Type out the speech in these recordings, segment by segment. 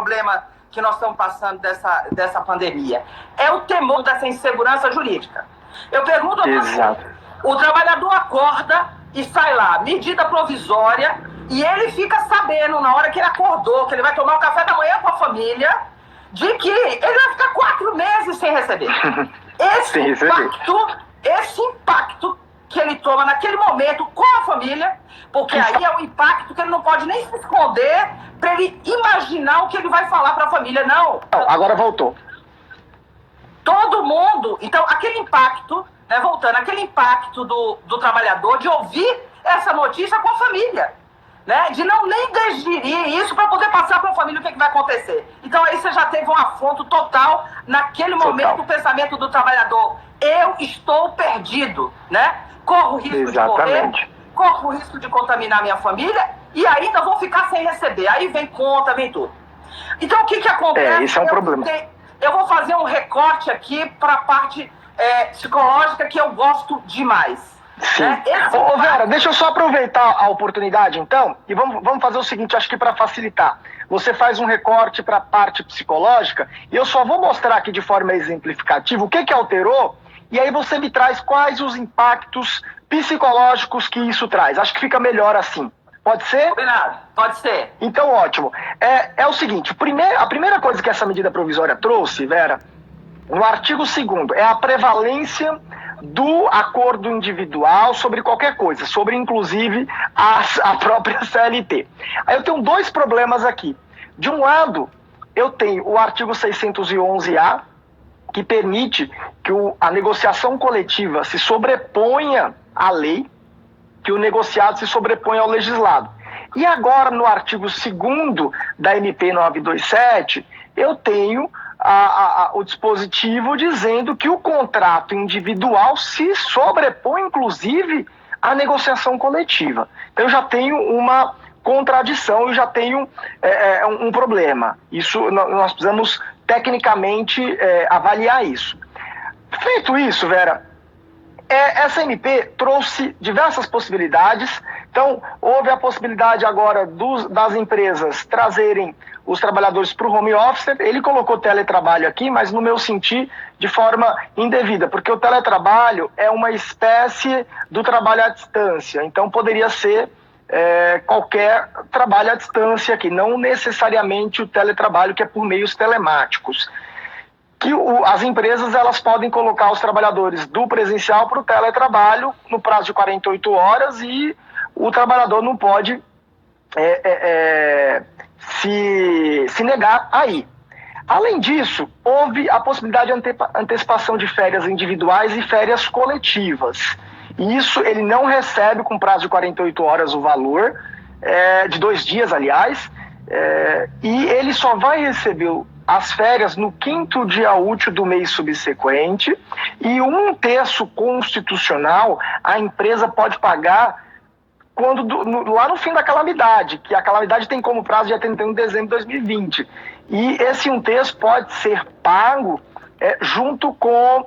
problema que nós estamos passando dessa pandemia. É o temor dessa insegurança jurídica. Eu pergunto a você, o trabalhador acorda e sai lá, medida provisória, e ele fica sabendo, na hora que ele acordou, que ele vai tomar o café da manhã com a família, de que ele vai ficar 4 meses sem receber. Esse impacto que ele toma naquele momento com a família, porque aí é o impacto que ele não pode nem se esconder para ele imaginar o que ele vai falar para a família. Não, agora voltou. Todo mundo, então aquele impacto, né, voltando, aquele impacto do trabalhador de ouvir essa notícia com a família, né, de não nem digerir isso para poder passar para a família o que vai acontecer. Então aí você já teve um afronto total naquele momento, o pensamento do trabalhador. Eu estou perdido, né? Corro o risco de morrer, corro o risco de contaminar minha família e ainda vou ficar sem receber. Aí vem conta, vem tudo. Então o que acontece? Isso é um problema. Eu vou fazer um recorte aqui para a parte psicológica que eu gosto demais. Sim. Né? Vera, deixa eu só aproveitar a oportunidade então e vamos fazer o seguinte, acho que para facilitar. Você faz um recorte para a parte psicológica e eu só vou mostrar aqui de forma exemplificativa o que alterou e aí você me traz quais os impactos psicológicos que isso traz. Acho que fica melhor assim. Pode ser? Combinado, pode ser. Então, ótimo. É o seguinte, a primeira coisa que essa medida provisória trouxe, Vera, no artigo 2º, é a prevalência do acordo individual sobre qualquer coisa, sobre inclusive a própria CLT. Aí eu tenho 2 problemas aqui. De um lado, eu tenho o artigo 611-A, que permite que a negociação coletiva se sobreponha à lei, que o negociado se sobreponha ao legislado. E agora, no artigo 2º da MP 927, eu tenho o dispositivo dizendo que o contrato individual se sobrepõe, inclusive, à negociação coletiva. Então, eu já tenho uma contradição, eu já tenho um problema. Isso, nós precisamos, tecnicamente, avaliar isso. Feito isso, Vera, essa MP trouxe diversas possibilidades. Então, houve a possibilidade agora das empresas trazerem os trabalhadores para o home office. Ele colocou teletrabalho aqui, mas no meu sentir, de forma indevida, porque o teletrabalho é uma espécie do trabalho à distância. Então, poderia ser qualquer trabalho à distância aqui, não necessariamente o teletrabalho que é por meios telemáticos. Que as empresas elas podem colocar os trabalhadores do presencial para o teletrabalho no prazo de 48 horas e o trabalhador não pode se negar aí. Além disso, houve a possibilidade de antecipação de férias individuais e férias coletivas. E isso ele não recebe com prazo de 48 horas o valor, de 2 dias, aliás, e ele só vai receber as férias no 5º dia útil do mês subsequente e 1/3 constitucional a empresa pode pagar lá no fim da calamidade, que a calamidade tem como prazo dia 31 de dezembro de 2020. E esse 1/3 pode ser pago junto com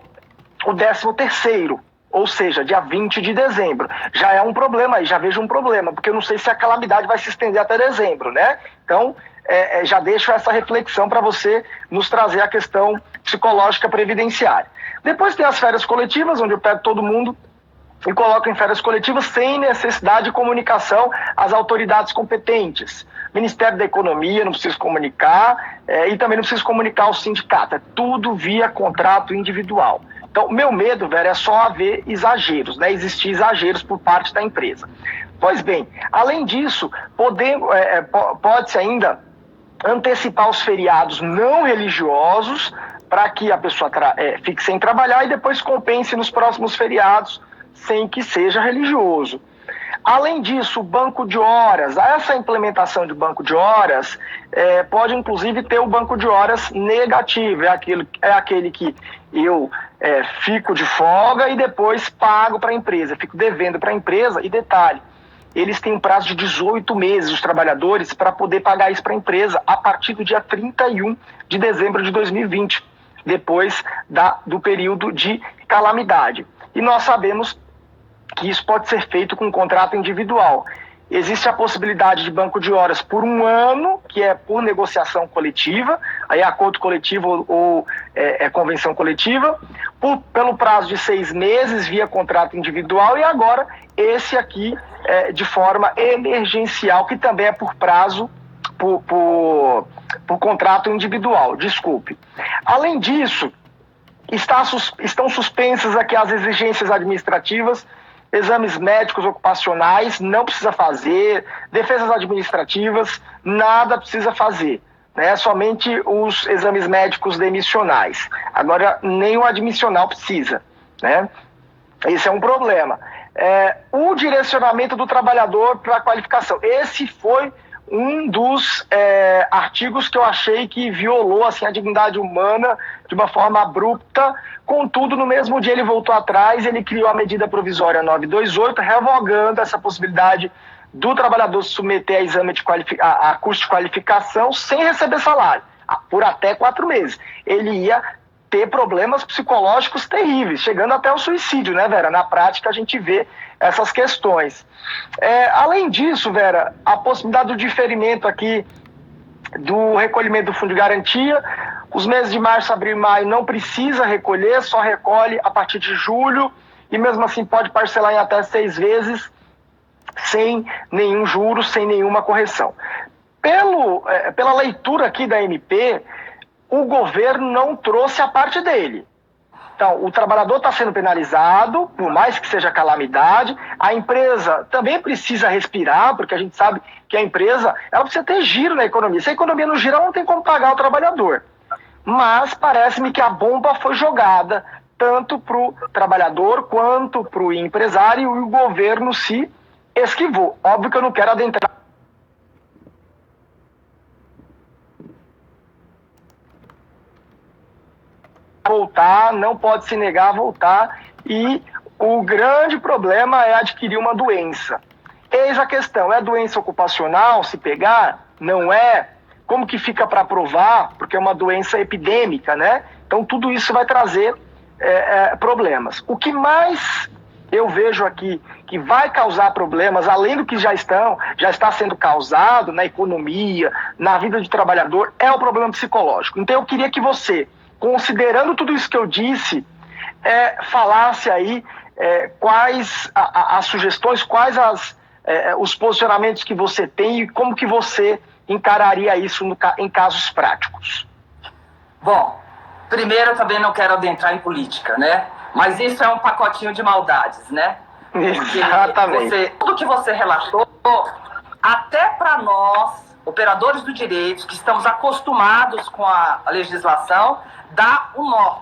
o 13º, ou seja, dia 20 de dezembro. Já é um problema aí, já vejo um problema, porque eu não sei se a calamidade vai se estender até dezembro, né? Então, já deixo essa reflexão para você nos trazer a questão psicológica previdenciária. Depois tem as férias coletivas, onde eu pego todo mundo e coloco em férias coletivas sem necessidade de comunicação às autoridades competentes. Ministério da Economia não precisa comunicar e também não precisa comunicar ao sindicato. É tudo via contrato individual. Então, meu medo, Vera, é só haver exageros, né? Existir exageros por parte da empresa. Pois bem, além disso, pode-se ainda antecipar os feriados não religiosos para que a pessoa fique sem trabalhar e depois compense nos próximos feriados sem que seja religioso. Além disso, o banco de horas, essa implementação de banco de horas pode inclusive ter o banco de horas negativo, é aquele que eu fico de folga e depois pago para a empresa, fico devendo para a empresa. E detalhe, eles têm um prazo de 18 meses, os trabalhadores, para poder pagar isso para a empresa a partir do dia 31 de dezembro de 2020, depois do período de calamidade. E nós sabemos que isso pode ser feito com um contrato individual. existe a possibilidade de banco de horas por 1 ano, que é por negociação coletiva, aí é acordo coletivo ou convenção coletiva, pelo prazo de 6 meses, via contrato individual, e agora esse aqui de forma emergencial, que também é por prazo, por contrato individual, desculpe. Além disso, estão suspensas aqui as exigências administrativas, exames médicos ocupacionais, não precisa fazer, defesas administrativas, nada precisa fazer, né? Somente os exames médicos demissionais. Agora, nem o admissional precisa, né? Esse é um problema. O direcionamento do trabalhador para a qualificação. Esse foi um dos artigos que eu achei que violou assim, a dignidade humana de uma forma abrupta. Contudo, no mesmo dia ele voltou atrás, ele criou a medida provisória 928, revogando essa possibilidade do trabalhador se submeter a exame a curso de qualificação sem receber salário, por até 4 meses. Ele ia ter problemas psicológicos terríveis, chegando até o suicídio, né, Vera? Na prática, a gente vê essas questões. Além disso, Vera, a possibilidade do diferimento aqui do recolhimento do fundo de garantia, os meses de março, abril e maio não precisa recolher, só recolhe a partir de julho, e mesmo assim pode parcelar em até 6 vezes, sem nenhum juro, sem nenhuma correção. Pela leitura aqui da MP, o governo não trouxe a parte dele. Então, o trabalhador está sendo penalizado, por mais que seja calamidade. A empresa também precisa respirar, porque a gente sabe que a empresa ela precisa ter giro na economia. Se a economia não girar, não tem como pagar o trabalhador. Mas parece-me que a bomba foi jogada tanto para o trabalhador quanto para o empresário, e o governo se esquivou. Óbvio que eu não quero adentrar voltar, não pode se negar a voltar, e o grande problema é adquirir uma doença. Eis a questão, é doença ocupacional, se pegar? Não é? Como que fica para provar? Porque é uma doença epidêmica, né? Então tudo isso vai trazer problemas. O que mais eu vejo aqui que vai causar problemas, além do que já está sendo causado na economia, na vida do trabalhador, é o problema psicológico. Então eu queria que você, considerando tudo isso que eu disse, falasse aí quais as sugestões, quais os posicionamentos que você tem e como que você encararia isso em casos práticos. Bom, primeiro eu também não quero adentrar em política, né? Mas isso é um pacotinho de maldades, né? Exatamente. Tudo que você relatou, até para nós, operadores do direito, que estamos acostumados com a legislação, dá um nó,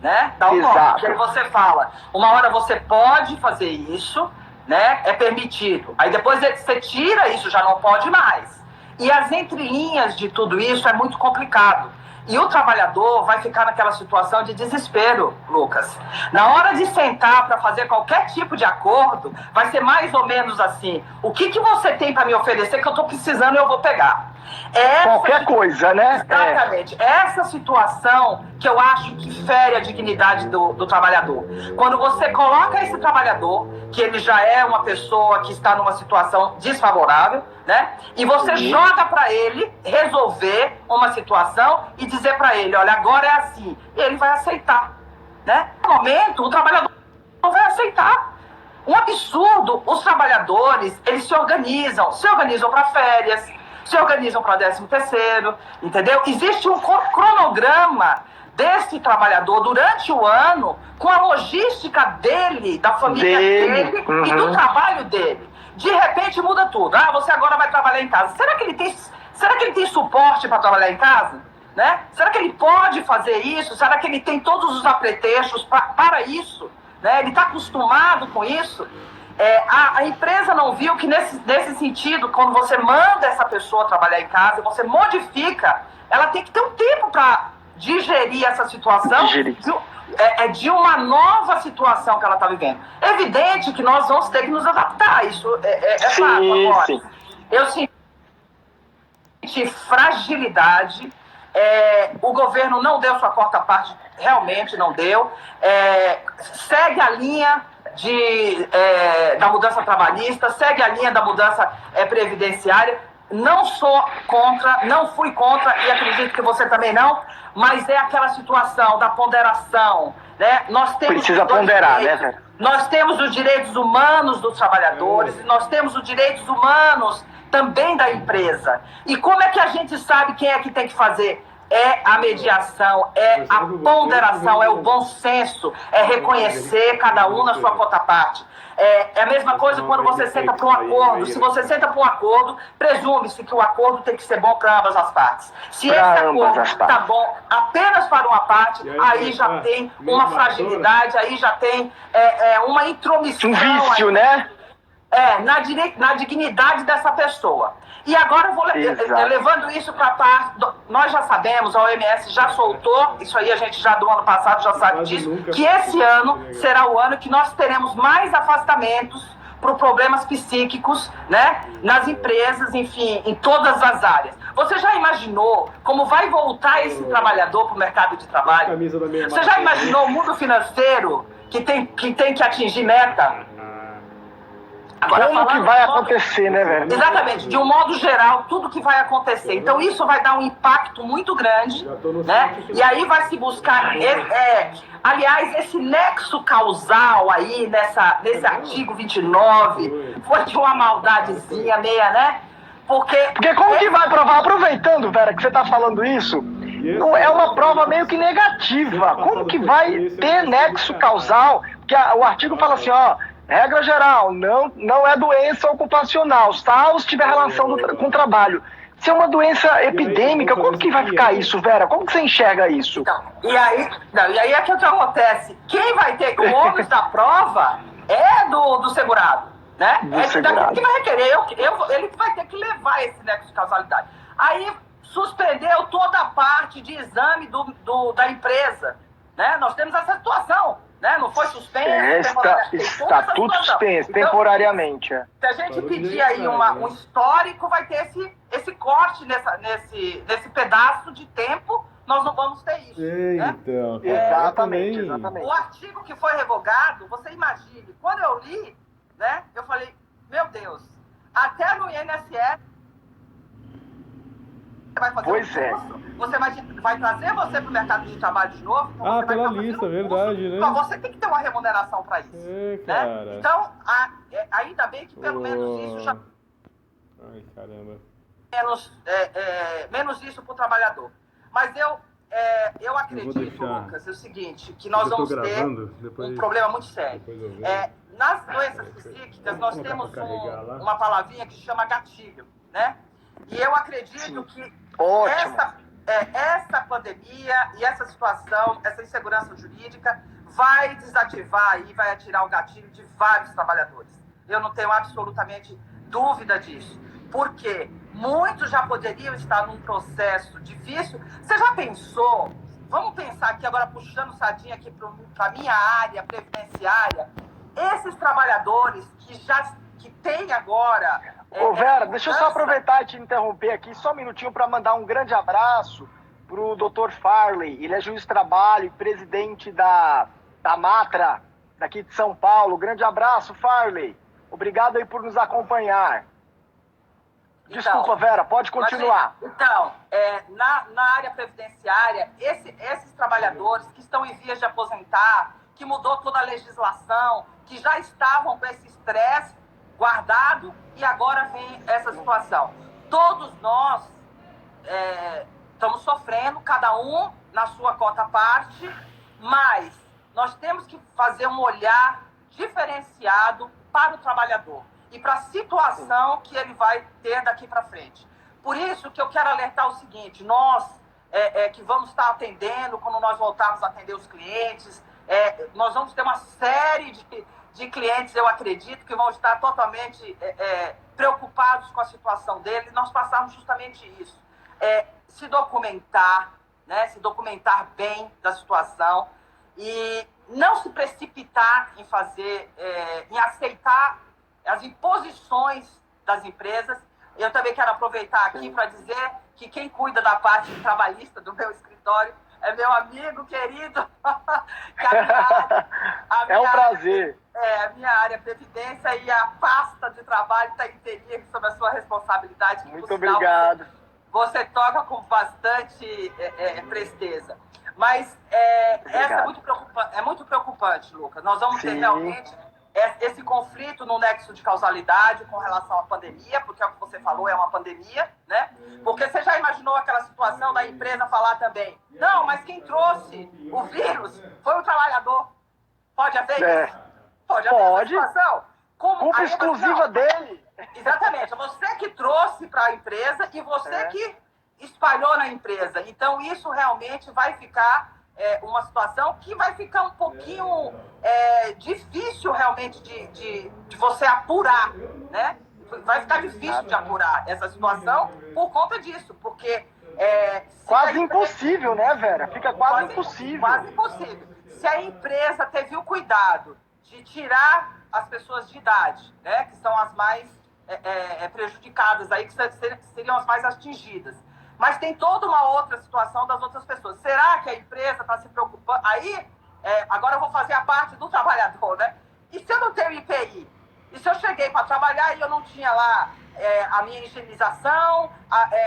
né? Dá um nó. Porque aí você fala, uma hora você pode fazer isso, né? É permitido. Aí depois você tira isso, já não pode mais. E as entrelinhas de tudo isso é muito complicado. E o trabalhador vai ficar naquela situação de desespero, Lucas. Na hora de sentar para fazer qualquer tipo de acordo, vai ser mais ou menos assim: o que você tem para me oferecer que eu estou precisando e eu vou pegar? Qualquer coisa, né? Exatamente. Essa situação que eu acho que fere a dignidade do trabalhador. Quando você coloca esse trabalhador, que ele já é uma pessoa que está numa situação desfavorável, né? E você joga para ele resolver uma situação e dizer para ele, olha, agora é assim. Ele vai aceitar, né? No momento, o trabalhador não vai aceitar. Um absurdo. Os trabalhadores, eles se organizam para férias, se organizam para 13º, entendeu? Existe um cronograma desse trabalhador durante o ano, com a logística dele, da família dele e do trabalho dele. De repente muda tudo. Você agora vai trabalhar em casa. Será que ele tem suporte para trabalhar em casa? Né? Será que ele pode fazer isso? Será que ele tem todos os apetrechos para isso? Né? Ele está acostumado com isso? A empresa não viu que nesse sentido, quando você manda essa pessoa trabalhar em casa, você modifica, ela tem que ter um tempo para digerir essa situação de uma nova situação que ela está vivendo. É evidente que nós vamos ter que nos adaptar, isso é fato agora. Sim. Eu senti fragilidade, o governo não deu sua quarta parte, realmente não deu, segue a linha da mudança trabalhista, segue a linha da mudança previdenciária. Não sou contra, não fui contra, e acredito que você também não, mas é aquela situação da ponderação, né? Nós temos Precisa ponderar, né? Nós temos os direitos humanos dos trabalhadores, e nós temos os direitos humanos também da empresa. E como é que a gente sabe quem é que tem que fazer? É a mediação, é a ponderação, é o bom senso, é reconhecer cada um na sua contraparte. É a mesma coisa quando você senta para um acordo. Se você senta para um acordo, presume-se que o acordo tem que ser bom para ambas as partes. Se esse acordo está bom apenas para uma parte, aí já tem uma fragilidade, aí já tem uma intromissão. Um vício, né? Na dignidade dessa pessoa. E agora eu vou levando isso para a parte. Nós já sabemos, a OMS já soltou, isso aí a gente já do ano passado já sabe disso, que esse ano será o ano que nós teremos mais afastamentos por problemas psíquicos, né? Nas empresas, enfim, em todas as áreas. Você já imaginou como vai voltar esse trabalhador para o mercado de trabalho? Você já imaginou o mundo financeiro que tem que atingir meta? Agora, como que vai acontecer, né, velho? Exatamente, de um modo geral, tudo que vai acontecer. Então, isso vai dar um impacto muito grande, né? E aí vai se buscar, aliás, esse nexo causal aí, nesse artigo 29, foi de uma maldadezinha meia, né? Porque como que vai provar? Aproveitando, Vera, que você tá falando isso, é uma prova meio que negativa. Como que vai ter nexo causal? Porque o artigo fala assim, ó, regra geral, não é doença ocupacional, salvo se tiver relação com o trabalho. Se é uma doença epidêmica, como que vai ficar isso, Vera? Como que você enxerga isso? Então, e aí é que acontece. Quem vai ter o ônus da prova é do segurado, né? Daqui que vai requerer, ele vai ter que levar esse nexo de causalidade. Aí suspendeu toda a parte de exame da empresa, né? Nós temos essa situação. Né? Não foi suspenso? Está tudo suspenso, então, temporariamente. Se a gente pedir aí um histórico, vai ter esse corte nesse pedaço de tempo, nós não vamos ter isso. Então, exatamente. O artigo que foi revogado, você imagine, quando eu li, né, eu falei, meu Deus, até no INSS vai fazer você vai trazer você para o mercado de trabalho de novo. Então pela lista, verdade, né? Então você tem que ter uma remuneração para isso. Cara. Né? Então, ainda bem que pelo menos isso já... Ai, caramba. Menos isso para o trabalhador. Mas eu acredito, Lucas, é o seguinte, que nós vamos ter um problema muito sério. Nas doenças psíquicas, nós temos uma palavrinha que se chama gatilho, né? E eu acredito que essa pandemia e essa situação, essa insegurança jurídica vai desativar e vai atirar o gatilho de vários trabalhadores. Eu não tenho absolutamente dúvida disso. Porque muitos já poderiam estar num processo difícil. Você já pensou? Vamos pensar aqui agora, puxando sardinha aqui para a minha área previdenciária. Esses trabalhadores que têm agora... Vera, deixa eu só aproveitar e te interromper aqui, só um minutinho para mandar um grande abraço para o Dr. Farley. Ele é juiz de trabalho e presidente da Matra, daqui de São Paulo. Grande abraço, Farley. Obrigado aí por nos acompanhar. Desculpa, Vera, pode continuar. Na área previdenciária, esses trabalhadores que estão em vias de aposentar, que mudou toda a legislação, que já estavam com esse estresse guardado e agora vem essa situação. Todos nós estamos sofrendo, cada um na sua cota parte, mas nós temos que fazer um olhar diferenciado para o trabalhador e para a situação que ele vai ter daqui para frente. Por isso que eu quero alertar o seguinte, nós que vamos estar atendendo, quando nós voltarmos a atender os clientes, nós vamos ter uma série de clientes, eu acredito, que vão estar totalmente preocupados com a situação deles. Nós passamos justamente isso. Se documentar, né, se documentar bem da situação e não se precipitar em em aceitar as imposições das empresas. Eu também quero aproveitar aqui para dizer que quem cuida da parte trabalhista do meu escritório é meu amigo querido. Que a minha área, É um prazer. A minha área é Previdência e a pasta de trabalho está inteirinha sob a sua responsabilidade. Muito obrigado. Você toca com bastante presteza. Mas essa é muito preocupante, Lucas. Nós vamos ter realmente esse conflito no nexo de causalidade com relação à pandemia, porque é o que você falou, é uma pandemia, né? Porque você já imaginou aquela situação da empresa falar também, não, mas quem trouxe o vírus foi o trabalhador. Pode haver isso? Pode haver essa situação? Culpa exclusiva dele. Exatamente, você que trouxe para a empresa e você que espalhou na empresa. Então, isso realmente vai ficar uma situação que vai ficar um pouquinho difícil realmente de você apurar, né? Vai ficar difícil de apurar essa situação por conta disso, porque... quase impossível, né, Vera? Fica quase impossível. Quase impossível. Se a empresa teve o cuidado de tirar as pessoas de idade, né, que são as mais prejudicadas, aí, que seriam as mais atingidas. Mas tem toda uma outra situação das outras pessoas. Será que a empresa está se preocupando? Aí, agora eu vou fazer a parte do trabalhador, né? E se eu não tenho IPI? E se eu cheguei para trabalhar e eu não tinha lá a minha higienização,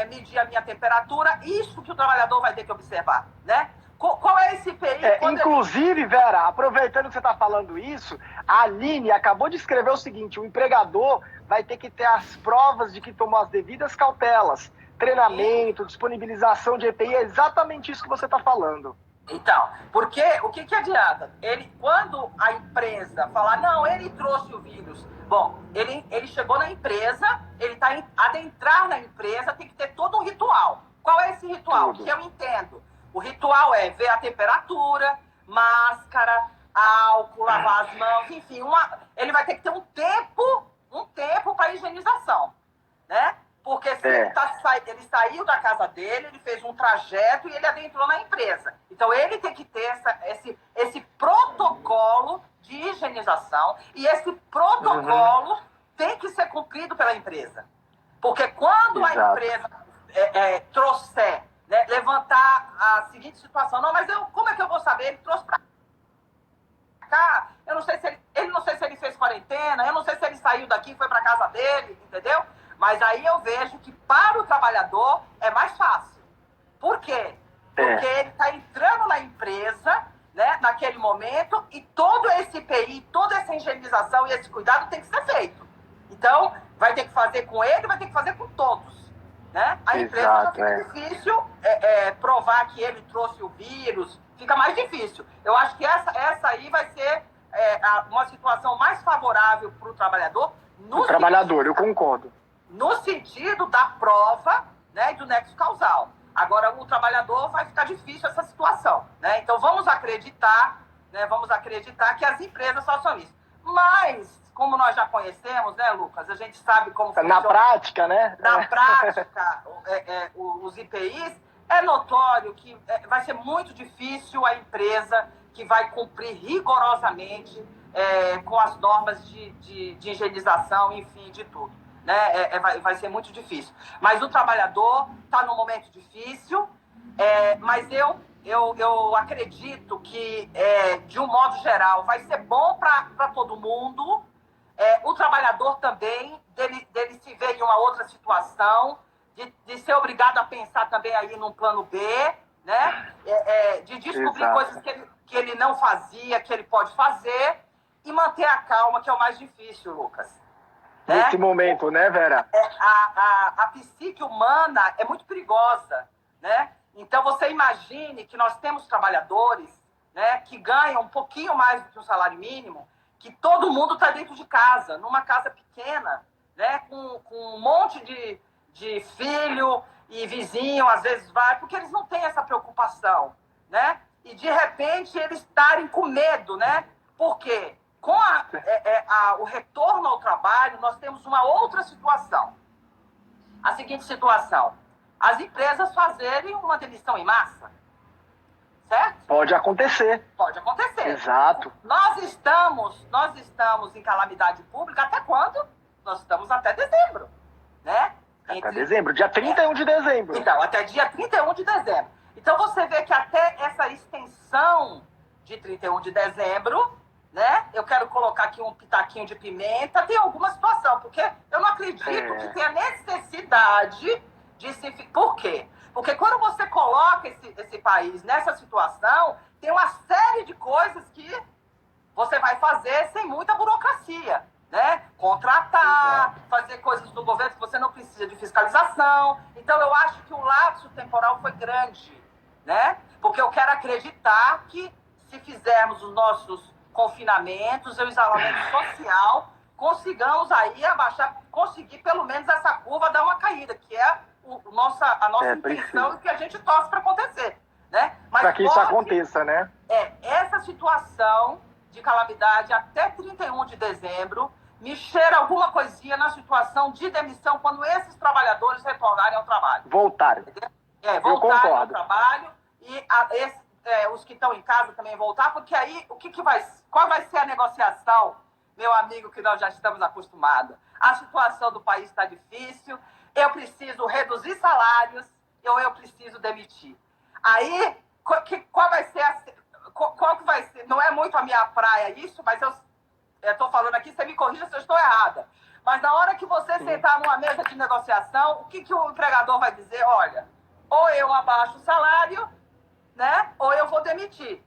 medir a minha temperatura? Isso que o trabalhador vai ter que observar, né? Qual é esse IPI? Inclusive, Vera, aproveitando que você está falando isso, a Aline acabou de escrever o seguinte: o empregador vai ter que ter as provas de que tomou as devidas cautelas, treinamento, disponibilização de EPI, é exatamente isso que você está falando. Então, porque o que adianta? Quando a empresa falar, não, ele trouxe o vírus, bom, ele chegou na empresa, ele está adentrar na empresa, tem que ter todo um ritual. Qual é esse ritual? Que eu entendo. O ritual é ver a temperatura, máscara, álcool, lavar as mãos, enfim, ele vai ter que ter um tempo para higienização, né? Porque se ele saiu da casa dele, ele fez um trajeto e ele adentrou na empresa. Então, ele tem que ter esse protocolo de higienização e esse protocolo tem que ser cumprido pela empresa. Porque quando a empresa trouxer, né, levantar a seguinte situação, não, mas como é que eu vou saber? Ele trouxe para cá, eu não sei se ele fez quarentena, eu não sei se ele saiu daqui e foi para casa dele, entendeu? Mas aí eu vejo que para o trabalhador é mais fácil. Por quê? Porque ele está entrando na empresa, né, naquele momento, e todo esse IPI, toda essa higienização e esse cuidado tem que ser feito. Então, vai ter que fazer com ele, vai ter que fazer com todos. Né? A empresa já fica difícil provar que ele trouxe o vírus, fica mais difícil. Eu acho que essa aí vai ser uma situação mais favorável para o trabalhador. Eu concordo. No sentido da prova, né, do nexo causal. Agora, o trabalhador vai ficar difícil essa situação. Né? Então, vamos acreditar que as empresas façam isso. Mas, como nós já conhecemos, né, Lucas? A gente sabe como funciona. Na prática, né? Na prática, os IPIs, é notório que vai ser muito difícil a empresa que vai cumprir rigorosamente com as normas de higienização, enfim, de tudo. Né? Vai ser muito difícil. Mas o trabalhador está num momento difícil, mas eu acredito que, de um modo geral, vai ser bom para todo mundo. O trabalhador também, dele se ver em uma outra situação, de ser obrigado a pensar também aí num plano B, né? De descobrir coisas que ele não fazia, que ele pode fazer, e manter a calma, que é o mais difícil, Lucas. Nesse momento, né, Vera? A psique humana é muito perigosa, né? Então, você imagine que nós temos trabalhadores, né, que ganham um pouquinho mais do que o salário mínimo, que todo mundo está dentro de casa, numa casa pequena, né, com um monte de filho e vizinho, às vezes vai, porque eles não têm essa preocupação, né? E, de repente, eles estarem com medo, né? Por quê? Com o retorno ao trabalho, nós temos uma outra situação. A seguinte situação: as empresas fazerem uma demissão em massa. Certo? Pode acontecer. Pode acontecer. Exato. Nós estamos em calamidade pública até quando? Nós estamos até dezembro. Né? Até dezembro, dia 31 de dezembro. Então, até dia 31 de dezembro. Então você vê que até essa extensão de 31 de dezembro, né? Eu quero colocar aqui um pitaquinho de pimenta, tem alguma situação, porque eu não acredito que tenha necessidade de se... Por quê? Porque quando você coloca esse país nessa situação, tem uma série de coisas que você vai fazer sem muita burocracia, né? Contratar, fazer coisas do governo que você não precisa de fiscalização. Então, eu acho que o lapso temporal foi grande, né? Porque eu quero acreditar que se fizermos os nossos confinamentos, o isolamento social, consigamos aí abaixar, conseguir pelo menos essa curva dar uma caída, que é a nossa intenção e que a gente torce para acontecer, né? Para que isso aconteça, né? Essa situação de calamidade até 31 de dezembro me cheira alguma coisinha na situação de demissão quando esses trabalhadores retornarem ao trabalho. Voltarem. Voltarem ao trabalho e os que estão em casa também voltar, porque aí qual vai ser a negociação, meu amigo, que nós já estamos acostumados? A situação do país está difícil, eu preciso reduzir salários ou eu preciso demitir. Aí, qual que vai ser? Não é muito a minha praia isso, mas eu estou falando aqui, você me corrija se eu estou errada. Mas na hora que você sentar numa mesa de negociação, o que o empregador vai dizer? Olha, ou eu abaixo o salário, né? Ou eu vou demitir.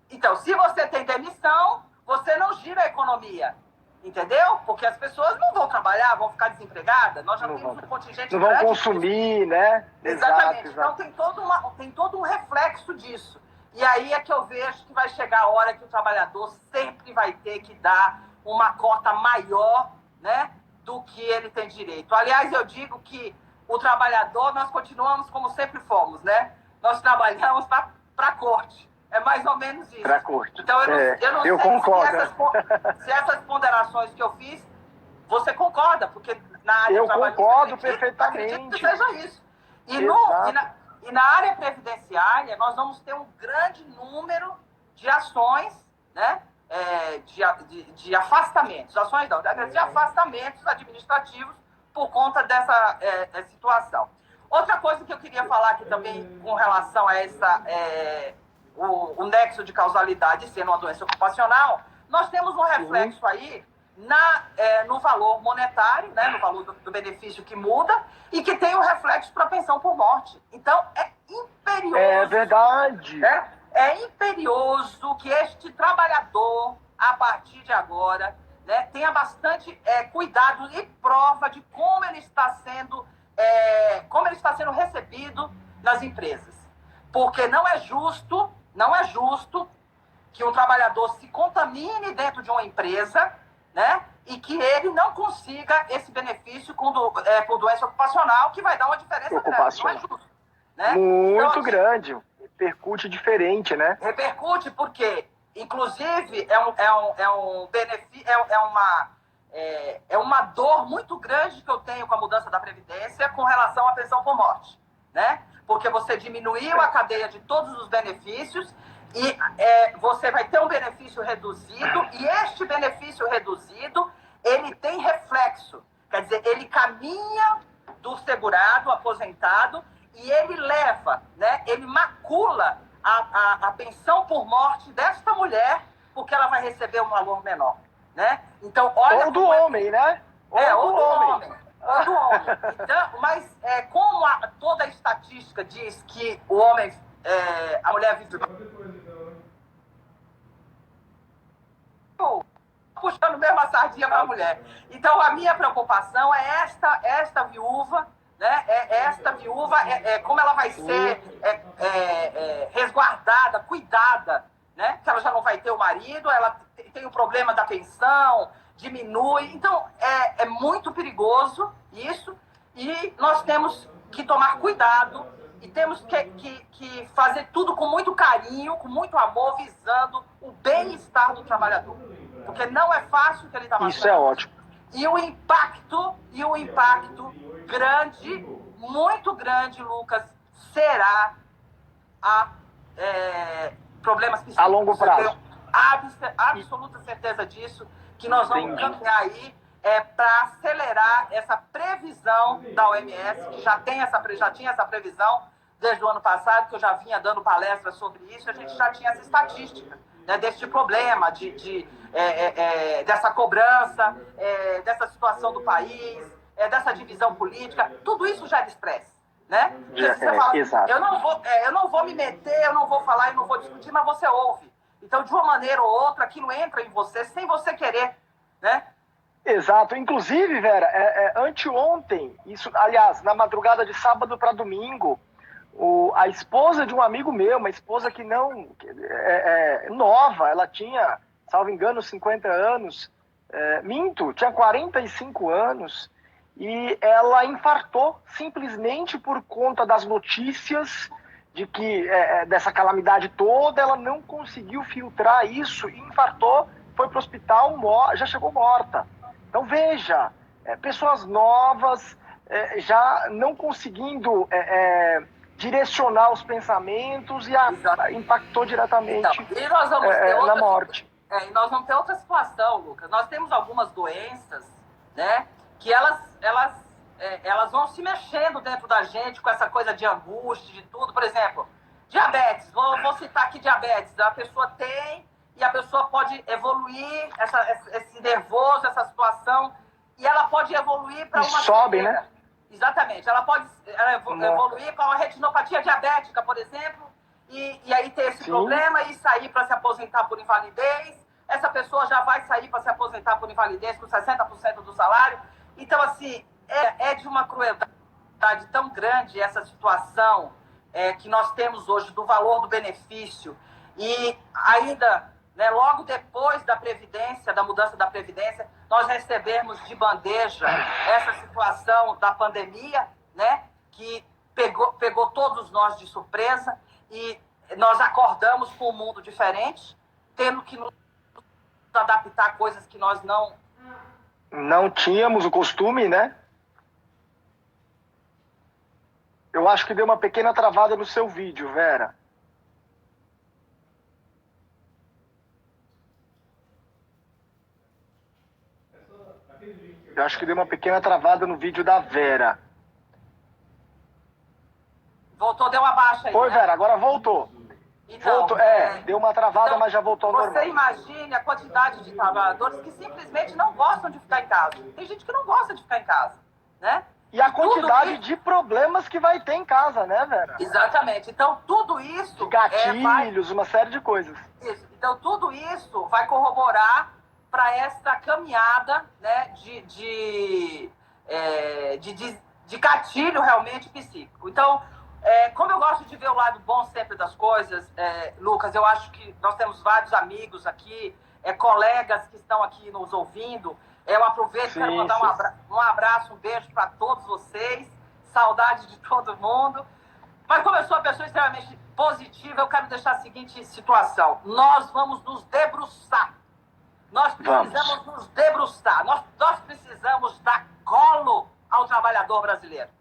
Então, se você tem demissão, você não gira a economia. Entendeu? Porque as pessoas não vão trabalhar, vão ficar desempregadas. Nós já temos um contingente grande. Não vão consumir, né? Exatamente. Então tem todo um reflexo disso. E aí é que eu vejo que vai chegar a hora que o trabalhador sempre vai ter que dar uma cota maior, né, do que ele tem direito. Aliás, eu digo que o trabalhador, nós continuamos como sempre fomos, né? Nós trabalhamos para a corte. É mais ou menos isso. Para a corte. Então, eu não sei concordo. se essas ponderações que eu fiz, você concorda, porque na área eu concordo perfeitamente. Acredito que seja isso. E na área previdenciária, nós vamos ter um grande número de ações, né? De afastamentos. Ações não, de afastamentos administrativos por conta dessa situação. Outra coisa que eu queria falar aqui também com relação a o nexo de causalidade sendo uma doença ocupacional, nós temos um reflexo aí no valor monetário, né, no valor do benefício que muda, e que tem um reflexo para a pensão por morte. Então, é imperioso. É verdade. É imperioso que este trabalhador, a partir de agora, né, tenha bastante cuidado e prova de como ele está sendo recebido nas empresas. Porque não é justo que um trabalhador se contamine dentro de uma empresa, né, e que ele não consiga esse benefício por doença ocupacional, que vai dar uma diferença grande. Não é justo. Né? Muito então, grande. Repercute diferente, né? Repercute porque, inclusive, um benefício, uma dor muito grande que eu tenho com a mudança da Previdência com relação à pensão por morte, né? Porque você diminuiu a cadeia de todos os benefícios e você vai ter um benefício reduzido, e este benefício reduzido, ele tem reflexo. Quer dizer, ele caminha do segurado, aposentado, e ele leva, né? Ele macula a pensão por morte desta mulher, porque ela vai receber um valor menor, né? Então, olha... Ou do homem, né? Ou do homem. Então, mas como toda a estatística diz que o homem, a mulher vive... Puxando mesmo a sardinha para a mulher. Então, a minha preocupação é esta viúva, né? Esta viúva, como ela vai ser resguardada, cuidada, né? Que ela já não vai ter o marido, ela tem o problema da pensão, diminui. Então, é muito perigoso isso, e nós temos que tomar cuidado e temos que fazer tudo com muito carinho, com muito amor, visando o bem-estar do trabalhador. Porque não é fácil o que ele está passando. Isso é ótimo. E o impacto grande, muito grande, Lucas, será problemas psicológicos. A longo prazo. Absoluta certeza disso, que nós vamos caminhar aí para acelerar essa previsão da OMS, que já tinha essa previsão desde o ano passado, que eu já vinha dando palestra sobre isso, a gente já tinha essa estatística, né, desse problema, dessa cobrança, dessa situação do país, dessa divisão política, tudo isso gera estresse. Né? Você fala, exato. Eu não vou me meter, eu não vou falar, eu não vou discutir, mas você ouve. Então, de uma maneira ou outra, aquilo entra em você sem você querer, né? Exato. Inclusive, Vera, anteontem, isso, aliás, na madrugada de sábado para domingo, a esposa de um amigo meu, uma esposa que não nova, ela tinha, salvo engano, 50 anos, tinha 45 anos, e ela infartou simplesmente por conta das notícias de que dessa calamidade toda, ela não conseguiu filtrar isso e infartou, foi para o hospital, já chegou morta. Então veja, pessoas novas já não conseguindo direcionar os pensamentos e impactou diretamente então, e nós vamos ter na morte. E nós vamos ter outra situação, Lucas. Nós temos algumas doenças, né, que elas vão se mexendo dentro da gente com essa coisa de angústia, de tudo. Por exemplo, diabetes. Vou citar aqui diabetes. A pessoa tem e a pessoa pode evoluir esse nervoso, essa situação, e ela pode evoluir para uma sobe, né? Exatamente. Ela pode evoluir para uma retinopatia diabética, por exemplo, e aí ter esse problema e sair para se aposentar por invalidez. Essa pessoa já vai sair para se aposentar por invalidez com 60% do salário. Então, assim, é de uma crueldade tão grande essa situação que nós temos hoje do valor do benefício. E ainda, né, logo depois da Previdência, da mudança da Previdência, nós recebemos de bandeja essa situação da pandemia, né, que pegou todos nós de surpresa, e nós acordamos com um mundo diferente, tendo que nos adaptar a coisas que nós não tínhamos o costume, né? Eu acho que deu uma pequena travada no seu vídeo, Vera. Eu acho que deu uma pequena travada no vídeo da Vera. Voltou, deu uma baixa aí. Foi, né? Vera, agora voltou. Então, voltou, deu uma travada, então, mas já voltou ao normal. Você imagine a quantidade de trabalhadores que simplesmente não gostam de ficar em casa. Tem gente que não gosta de ficar em casa, né? E a quantidade de problemas que vai ter em casa, né, Vera? Exatamente. Então, tudo isso... De gatilhos, uma série de coisas. Isso. Então, tudo isso vai corroborar para essa caminhada, né, de gatilho realmente psíquico. Então, como eu gosto de ver o lado bom sempre das coisas, Lucas, eu acho que nós temos vários amigos aqui, colegas que estão aqui nos ouvindo. Eu aproveito e quero mandar um abraço, um beijo para todos vocês. Saudade de todo mundo. Mas como eu sou uma pessoa extremamente positiva, eu quero deixar a seguinte situação. Nós vamos nos debruçar. Nós precisamos nos debruçar. Nós precisamos dar colo ao trabalhador brasileiro.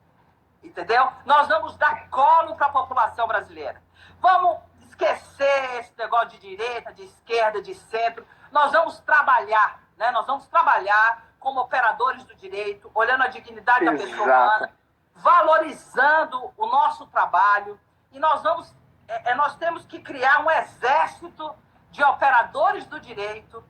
Entendeu? Nós vamos dar colo para a população brasileira. Vamos esquecer esse negócio de direita, de esquerda, de centro. Nós vamos trabalhar, né? Nós vamos trabalhar como operadores do direito, olhando a dignidade da pessoa humana, valorizando o nosso trabalho. E nós temos que criar um exército de operadores do direito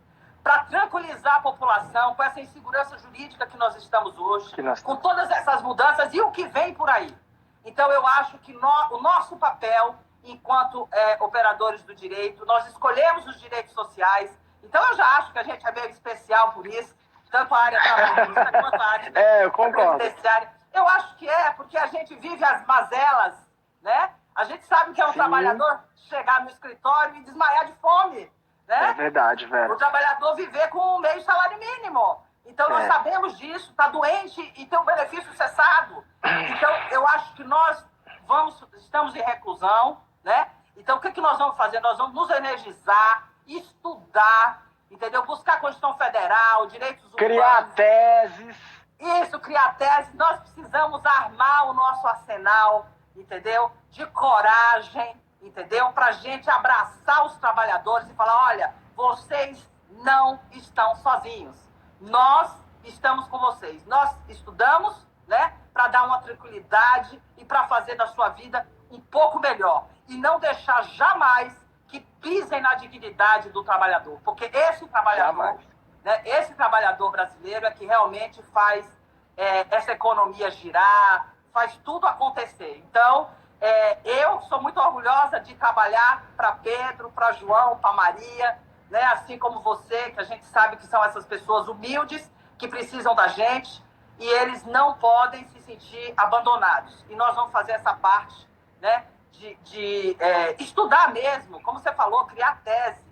para tranquilizar a população com essa insegurança jurídica que nós estamos hoje, com todas essas mudanças e o que vem por aí. Então, eu acho que o nosso papel, enquanto operadores do direito, nós escolhemos os direitos sociais. Então, eu já acho que a gente é meio especial por isso, tanto a área trabalhista quanto a área previdenciária. Eu acho que porque a gente vive as mazelas, né? A gente sabe que é um trabalhador chegar no escritório e desmaiar de fome. Né? É verdade, velho. O trabalhador viver com meio salário mínimo. Então, nós sabemos disso, está doente e tem um benefício cessado. Então, eu acho que nós estamos em reclusão, né? Então, o que nós vamos fazer? Nós vamos nos energizar, estudar, entendeu? Buscar a Constituição Federal, direitos humanos. Criar teses. Isso, criar teses. Nós precisamos armar o nosso arsenal, entendeu? De coragem, entendeu? Para a gente abraçar os trabalhadores e falar, olha, vocês não estão sozinhos. Nós estamos com vocês. Nós estudamos, né? Para dar uma tranquilidade e para fazer da sua vida um pouco melhor e não deixar jamais que pisem na dignidade do trabalhador, porque esse trabalhador, né, esse trabalhador brasileiro é que realmente faz essa economia girar, faz tudo acontecer. Então, eu sou muito orgulhosa de trabalhar para Pedro, para João, para Maria, né, assim como você, que a gente sabe que são essas pessoas humildes, que precisam da gente, e eles não podem se sentir abandonados. E nós vamos fazer essa parte, né, de estudar mesmo, como você falou, criar tese,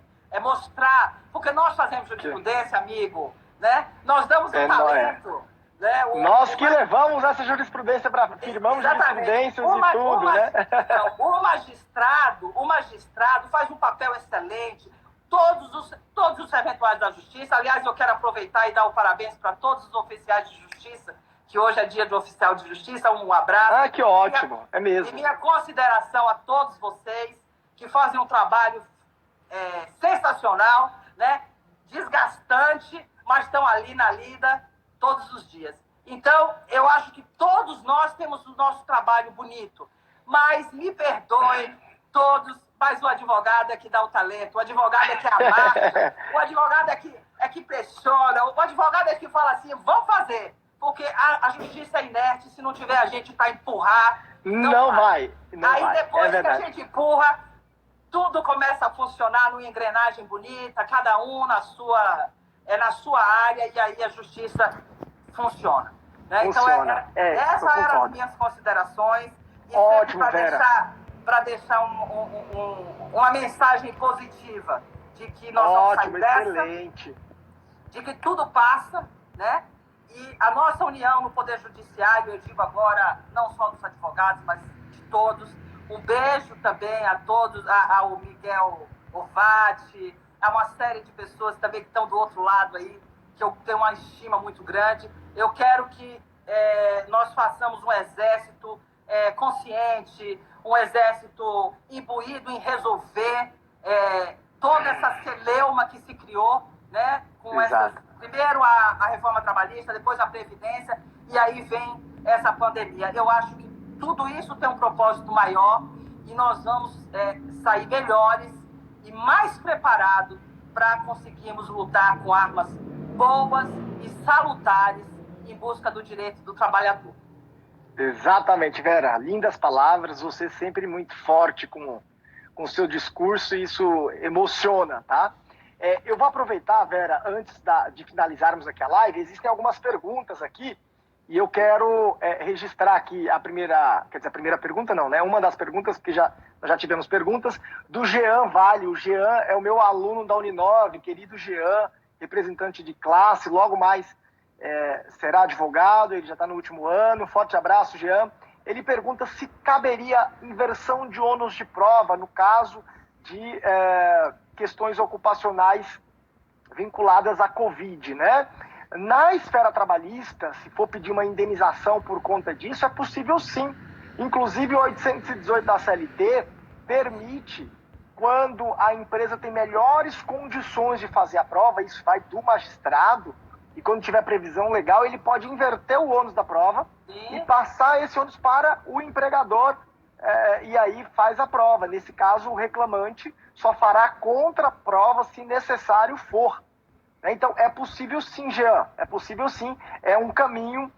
mostrar, porque nós fazemos jurisprudência, amigo, né? Nós damos o talento. Né? Nós que levamos essa jurisprudência para firmamos jurisprudências e tudo, né? Então, o magistrado faz um papel excelente, todos os eventuais da justiça. Aliás, eu quero aproveitar e dar o parabéns para todos os oficiais de justiça, que hoje é dia do oficial de justiça. Um abraço. Ah, que ótimo, é mesmo. E minha consideração a todos vocês que fazem um trabalho sensacional, né? Desgastante, mas estão ali na lida todos os dias. Então, eu acho que todos nós temos o nosso trabalho bonito, mas me perdoem todos, mas o advogado é que dá o talento, o advogado é que amarra, o advogado é que pressiona, o advogado é que fala assim, vamos fazer, porque a justiça é inerte, se não tiver a gente para empurrar, não vai. Aí depois que a gente empurra, tudo começa a funcionar numa engrenagem bonita, cada um na sua área, e aí a justiça funciona. Né? Funciona. Então, essas eram as minhas considerações. E ótimo, para deixar uma mensagem positiva de que nós vamos sair dessa, de que tudo passa, né? E a nossa união no Poder Judiciário, eu digo agora, não só dos advogados, mas de todos. Um beijo também a todos, ao Miguel Ovati, a uma série de pessoas também que estão do outro lado aí, que eu tenho uma estima muito grande. Eu quero que nós façamos um exército consciente, um exército imbuído em resolver toda essa celeuma que se criou, né? Com primeiro a reforma trabalhista, depois a Previdência, e aí vem essa pandemia. Eu acho que tudo isso tem um propósito maior e nós vamos sair melhores e mais preparados para conseguirmos lutar com armas boas e salutares em busca do direito do trabalhador. Exatamente, Vera. Lindas palavras. Você sempre muito forte com o seu discurso e isso emociona, tá? Eu vou aproveitar, Vera, antes de finalizarmos aqui a live, existem algumas perguntas aqui e eu quero registrar aqui a primeira pergunta não, né? Uma das perguntas, porque nós já tivemos perguntas, do Jean Vale. O Jean é o meu aluno da Uninove, querido Jean, representante de classe, logo mais será advogado, ele já está no último ano. Forte abraço, Jean. Ele pergunta se caberia inversão de ônus de prova no caso de questões ocupacionais vinculadas à Covid, né? Na esfera trabalhista, se for pedir uma indenização por conta disso, é possível sim. Inclusive, o 818 da CLT permite, quando a empresa tem melhores condições de fazer a prova, isso vai do magistrado, e quando tiver previsão legal, ele pode inverter o ônus da prova e passar esse ônus para o empregador, e aí faz a prova. Nesse caso, o reclamante só fará contraprova se necessário for. Então, é possível sim, Jean, é possível sim, é um caminho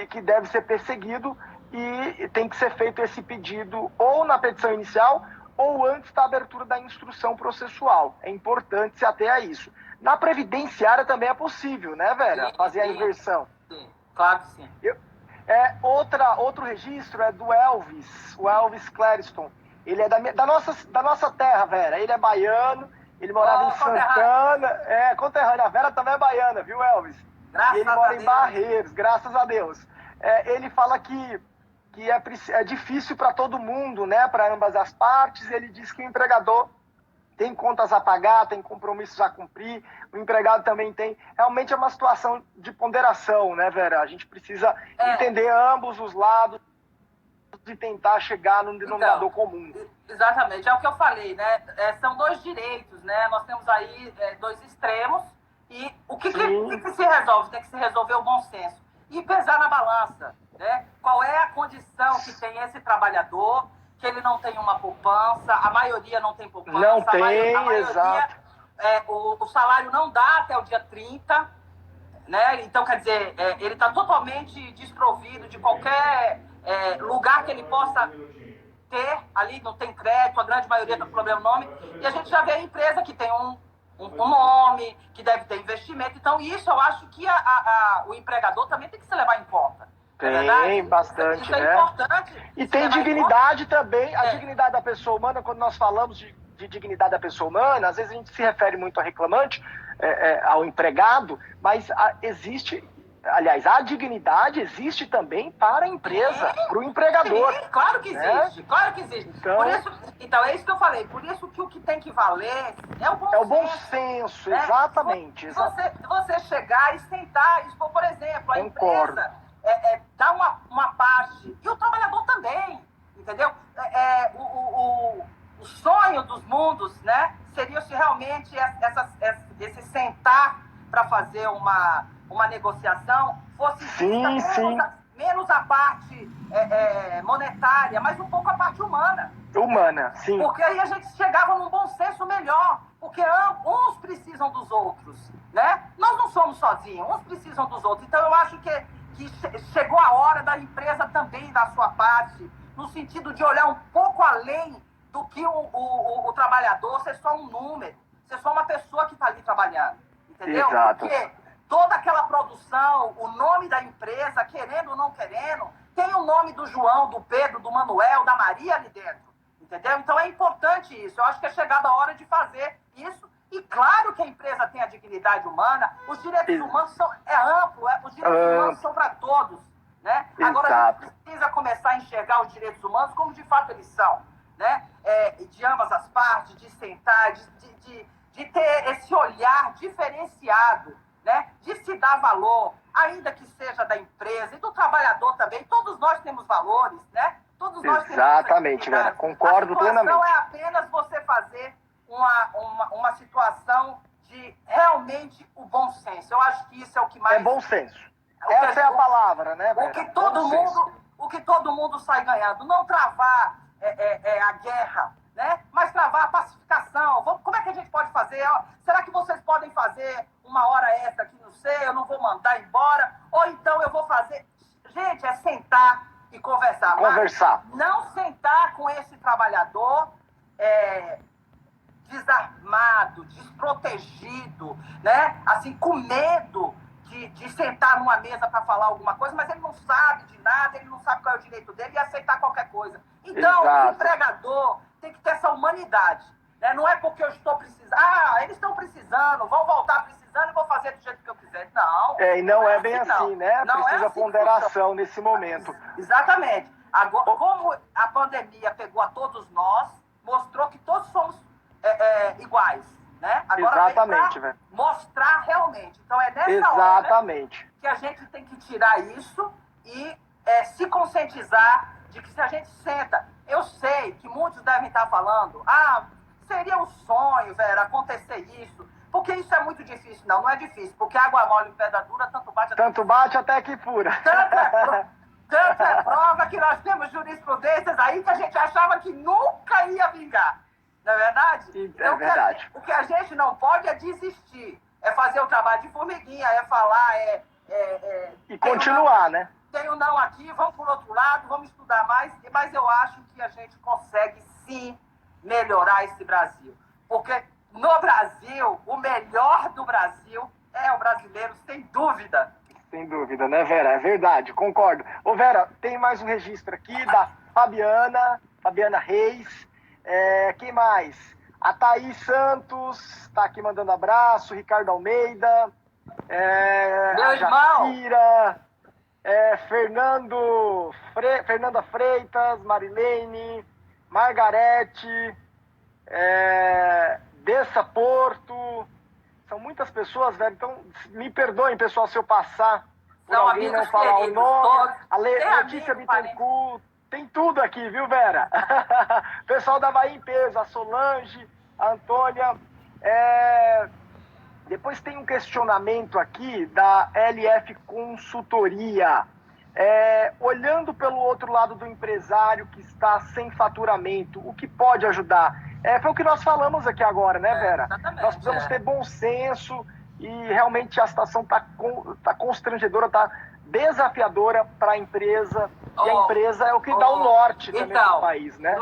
que deve ser perseguido e tem que ser feito esse pedido ou na petição inicial ou antes da abertura da instrução processual. É importante se ater a isso. Na previdenciária também é possível, né, Vera? Fazer a inversão. Sim, claro que sim. Outro registro é do Elvis, o Elvis Clariston. Ele é da nossa terra, Vera. Ele é baiano, ele morava em Santana. Conterrâneo. A Vera também é baiana, viu, Elvis? Graças e ele mora em Barreiros, graças a Deus. Ele fala que é difícil para todo mundo, né, para ambas as partes. Ele diz que o empregador tem contas a pagar, tem compromissos a cumprir, o empregado também tem. Realmente é uma situação de ponderação, né, Vera? A gente precisa entender ambos os lados e tentar chegar num denominador comum. Exatamente, é o que eu falei, né? São dois direitos, né? Nós temos aí dois extremos e o que se resolve? Tem que se resolver o bom senso e pesar na balança, né? Qual é a condição que tem esse trabalhador que ele não tem uma poupança, a maioria não tem poupança. Não tem, a maioria, exato. O salário não dá até o dia 30, né? Então, quer dizer, ele está totalmente desprovido de qualquer lugar que ele possa ter, ali não tem crédito, a grande maioria está com problema no nome, e a gente já vê a empresa que tem um nome, que deve ter investimento. Então, isso eu acho que o empregador também tem que se levar em conta. Tem bastante, isso é né? importante. E tem dignidade também, a dignidade da pessoa humana. Quando nós falamos de dignidade da pessoa humana, às vezes a gente se refere muito ao reclamante, ao empregado, mas existe, aliás, a dignidade existe também para a empresa, para o empregador. Sim, claro que existe, né? claro que existe. Então, é isso que eu falei, por isso que o que tem que valer é o bom senso. É o bom senso, né? Exatamente. Você chegar e sentar, expor, por exemplo, a Concordo. empresa dá uma parte, e o trabalhador também, entendeu? O sonho dos mundos, né, seria se realmente esse sentar para fazer uma negociação fosse menos a parte monetária, mas um pouco a parte humana. Humana, sim. Porque aí a gente chegava num bom senso melhor, porque uns precisam dos outros, né? Nós não somos sozinhos, uns precisam dos outros. Então eu acho que chegou a hora da empresa também dar a sua parte, no sentido de olhar um pouco além do que o trabalhador ser só um número, ser só uma pessoa que está ali trabalhando, entendeu? Exato. Porque toda aquela produção, o nome da empresa, querendo ou não querendo, tem o nome do João, do Pedro, do Manuel, da Maria ali dentro, entendeu? Então é importante isso. Eu acho que é chegada a hora de fazer isso. E claro que a empresa tem a dignidade humana, os direitos humanos é amplo, os direitos humanos são para todos, né? Agora a gente precisa começar a enxergar os direitos humanos como de fato eles são, né? De ambas as partes, de sentar, de ter esse olhar diferenciado, né? De se dar valor, ainda que seja da empresa e do trabalhador também. Todos nós temos valores, né? Todos nós temos. Exatamente, Vera, concordo plenamente. A situação é apenas você fazer uma situação de realmente o bom senso. Eu acho que isso é o que mais... É bom senso. Essa é a palavra, né, Vera? O que todo mundo sai ganhando. Não travar a guerra, né? Mas travar a pacificação. Como é que a gente pode fazer? Será que vocês podem fazer uma hora extra aqui? Não sei, eu não vou mandar embora. Ou então eu vou fazer... Gente, é sentar e conversar. Conversar. Mas não sentar com esse trabalhador... desarmado, desprotegido, né? Assim, com medo de sentar numa mesa para falar alguma coisa, mas ele não sabe de nada, ele não sabe qual é o direito dele e aceitar qualquer coisa. Então, o empregador tem que ter essa humanidade, né? Não é porque eu estou precisando, eles estão precisando, vão voltar precisando e vou fazer do jeito que eu quiser. Não. E não é bem assim, né? Precisa ponderação nesse momento. Exatamente. Agora, como a pandemia pegou a todos nós, mostrou que todos somos iguais, né? Agora exatamente, velho. Mostrar realmente. Então é nessa hora que a gente tem que tirar isso e se conscientizar de que se a gente senta, eu sei que muitos devem estar falando, seria um sonho, Vera, acontecer isso, porque isso é muito difícil. Não é difícil, porque água mole em pedra dura, tanto bate até que fura. Tanto é prova que nós temos jurisprudências aí que a gente achava que nunca ia vingar. Não é verdade? Então, é verdade. O que a gente não pode é desistir. É fazer o trabalho de formiguinha, é falar, e continuar, né? Tem um não aqui, vamos por outro lado, vamos estudar mais. Mas eu acho que a gente consegue, sim, melhorar esse Brasil. Porque no Brasil, o melhor do Brasil é o brasileiro, sem dúvida. Sem dúvida, né, Vera? É verdade, concordo. Ô, Vera, tem mais um registro aqui da Fabiana Reis. Quem mais? A Thaís Santos tá aqui mandando abraço. Ricardo Almeida. Meu irmão! Jacira, Fernanda Freitas, Marilene, Margarete, Dessa Porto. São muitas pessoas, velho. Então, me perdoem, pessoal, se eu passar por alguém não falar o nome. A Letícia Bittencourt. Tem tudo aqui, viu, Vera? Pessoal da Bahia em Peso, a Solange, a Antônia. Depois tem um questionamento aqui da LF Consultoria. Olhando pelo outro lado do empresário que está sem faturamento, o que pode ajudar? Foi o que nós falamos aqui agora, né, Vera? Exatamente, nós precisamos ter bom senso e realmente a situação está constrangedora, está desafiadora para a empresa. E a empresa é o que dá o norte também no país, né?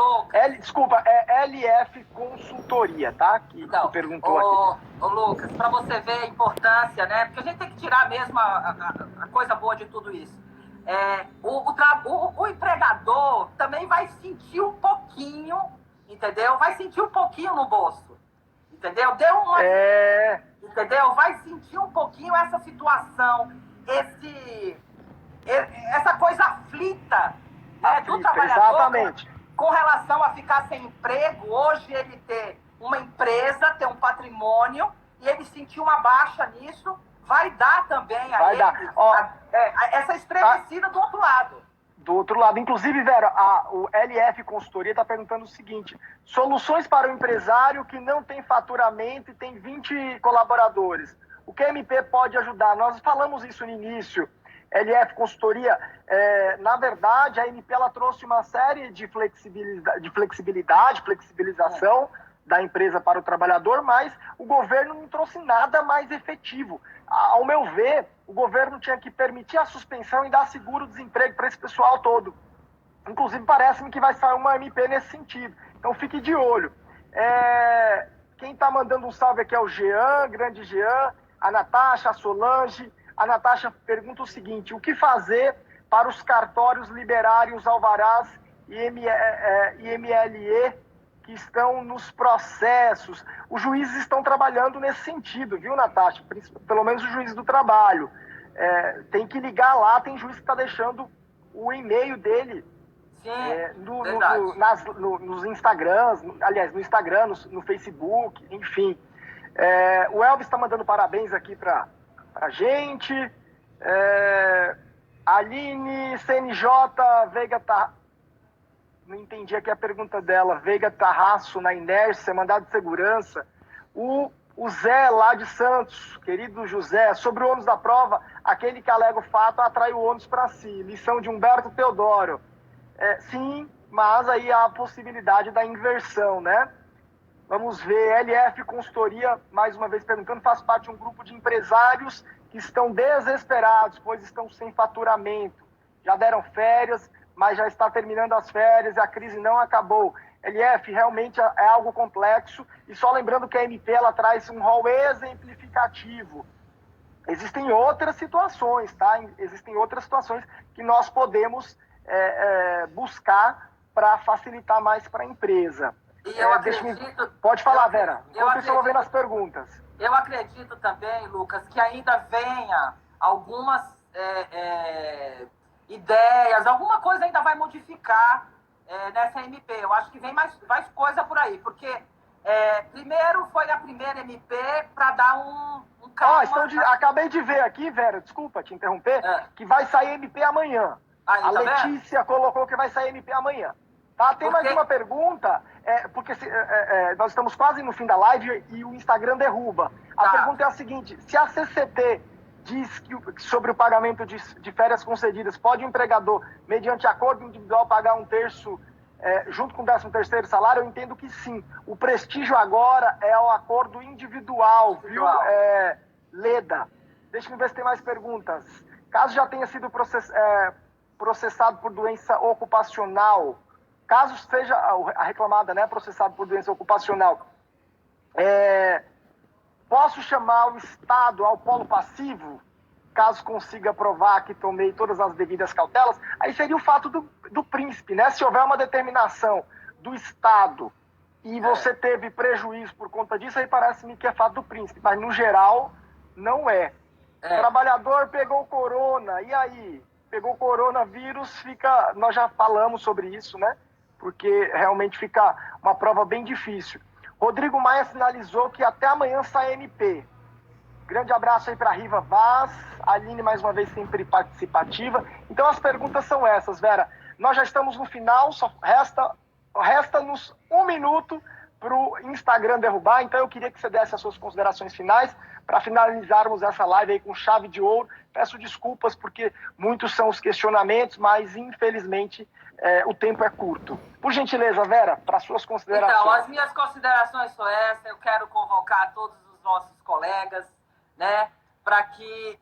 Desculpa, é LF Consultoria, tá? Que perguntou aqui. Lucas, para você ver a importância, né? Porque a gente tem que tirar mesmo a coisa boa de tudo isso. O empregador também vai sentir um pouquinho, entendeu? Vai sentir um pouquinho no bolso, entendeu? Entendeu? Vai sentir um pouquinho essa situação, essa coisa aflita, né, do trabalhador. Exatamente. Com relação a ficar sem emprego, hoje ele ter uma empresa, ter um patrimônio, e ele sentir uma baixa nisso, vai dar também a ele essa estremecida do outro lado. Do outro lado. Inclusive, Vera, o LF Consultoria está perguntando o seguinte: soluções para o empresário que não tem faturamento e tem 20 colaboradores. O que a MP pode ajudar? Nós falamos isso no início. LF Consultoria, na verdade, a MP ela trouxe uma série de flexibilização da empresa para o trabalhador, mas o governo não trouxe nada mais efetivo. Ao meu ver, o governo tinha que permitir a suspensão e dar seguro-desemprego para esse pessoal todo. Inclusive, parece-me que vai sair uma MP nesse sentido. Então, fique de olho. Quem está mandando um salve aqui é o Jean, grande Jean, a Natasha, a Solange. A Natasha pergunta o seguinte: o que fazer para os cartórios liberarem os alvarás IMLE que estão nos processos? Os juízes estão trabalhando nesse sentido, viu, Natasha? Pelo menos o juiz do trabalho. Tem que ligar lá, tem juiz que está deixando o e-mail dele nos Instagrams, aliás, no Instagram, no Facebook, enfim. O Elvis está mandando parabéns aqui para a gente. Aline CNJ Veiga não entendi aqui a pergunta dela. Veiga Tarraço, na inércia, mandado de segurança. O Zé, lá de Santos, querido José, sobre o ônus da prova, aquele que alega o fato atrai o ônus para si. Lição de Humberto Teodoro. Sim, mas aí há a possibilidade da inversão, né? Vamos ver, LF Consultoria, mais uma vez perguntando, faz parte de um grupo de empresários que estão desesperados, pois estão sem faturamento. Já deram férias, mas já está terminando as férias e a crise não acabou. LF, realmente é algo complexo, e só lembrando que a MP ela traz um rol exemplificativo. Existem outras situações, tá? Existem outras situações que nós podemos buscar para facilitar mais para a empresa. E eu acredito... Pode falar, Vera. Eu estou vendo as perguntas. Eu acredito também, Lucas, que ainda venha algumas ideias, alguma coisa ainda vai modificar nessa MP. Eu acho que vem mais coisa por aí, porque primeiro foi a primeira MP para dar um calma... Acabei de ver aqui, Vera, desculpa te interromper, que vai sair MP amanhã. A Letícia colocou que vai sair MP amanhã. Tá, tem mais uma pergunta, porque nós estamos quase no fim da live e o Instagram derruba. A pergunta é a seguinte: se a CCT diz que sobre o pagamento de férias concedidas, pode o empregador, mediante acordo individual, pagar 1/3 junto com o 13º salário? Eu entendo que sim. O prestígio agora é o acordo individual, viu, Leda? Deixa eu ver se tem mais perguntas. Caso já tenha sido processado por doença ocupacional, caso seja a reclamada, né, processado por doença ocupacional, posso chamar o Estado ao polo passivo, caso consiga provar que tomei todas as devidas cautelas? Aí seria o fato do príncipe, né? Se houver uma determinação do Estado e você teve prejuízo por conta disso, aí parece-me que é fato do príncipe, mas no geral não é. O trabalhador pegou corona, e aí? Pegou coronavírus, nós já falamos sobre isso, né? Porque realmente fica uma prova bem difícil. Rodrigo Maia sinalizou que até amanhã sai MP. Grande abraço aí para a Riva Vaz, a Aline mais uma vez sempre participativa. Então as perguntas são essas, Vera. Nós já estamos no final, só resta-nos 1 minuto para o Instagram derrubar. Então eu queria que você desse as suas considerações finais para finalizarmos essa live aí com chave de ouro. Peço desculpas porque muitos são os questionamentos, mas infelizmente o tempo é curto. Por gentileza, Vera, para suas considerações. Então, as minhas considerações são essas. Eu quero convocar todos os nossos colegas, né, para que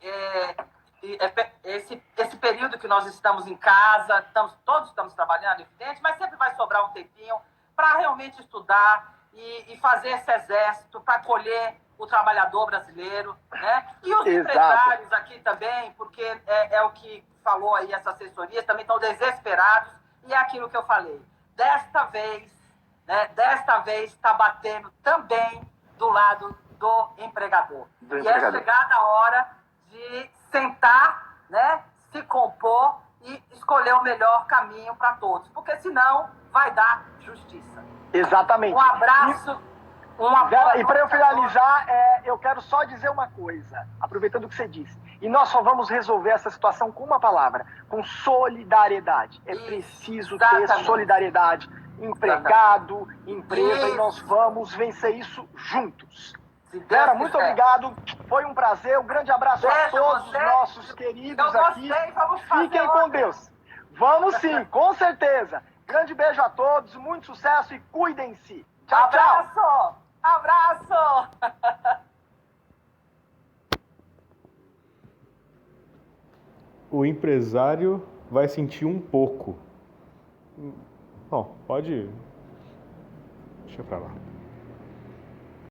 esse período que nós estamos em casa, todos estamos trabalhando, evidente, mas sempre vai sobrar um tempinho para realmente estudar e fazer esse exército para acolher o trabalhador brasileiro, né? E os empresários aqui também, porque é o que falou aí essa assessoria, também estão desesperados, e é aquilo que eu falei. Desta vez está batendo também do lado do empregador. E é chegada a hora de sentar, né, se compor e escolher o melhor caminho para todos, porque senão vai dar justiça. Exatamente. Um abraço. Vera, e para eu finalizar, eu quero só dizer uma coisa, aproveitando o que você disse. E nós só vamos resolver essa situação com uma palavra, com solidariedade. É preciso ter solidariedade. Empregado, empresa, e nós vamos vencer isso juntos. Vera, muito obrigado. Foi um prazer. Um grande abraço a todos os nossos queridos aqui. Fiquem com Deus. Vamos sim, com certeza. Grande beijo a todos, muito sucesso e cuidem-se. Tchau, tchau. Abraço! O empresário vai sentir um pouco. Bom, pode... Deixa pra lá.